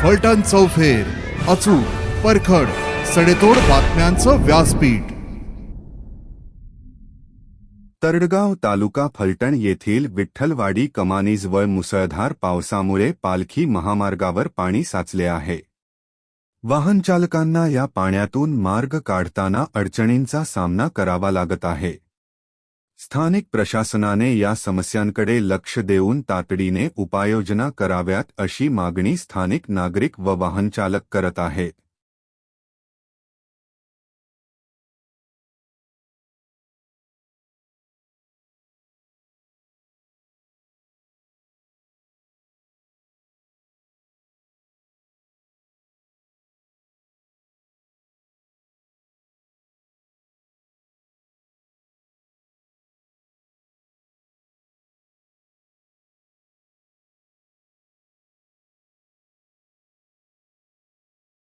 फलटण चौफेर, अचूक, परखड, सडेतोड बातम्यांचं व्यासपीठ। तरडगाव तालुका फलटण येथील विठ्ठलवाडी कमानीजवळ मुसळधार पावसामुळे पालखी महामार्गावर पाणी साचले आहे। वाहनचालकांना या पाण्यातून मार्ग काढताना अडचणींचा सामना करावा लागत आहे। स्थानिक प्रशासनाने या समस्यांकडे लक्ष देऊन तातडीने उपाययोजना कराव्यात अशी मागणी स्थानिक नागरिक व वाहनचालक करत आहेत।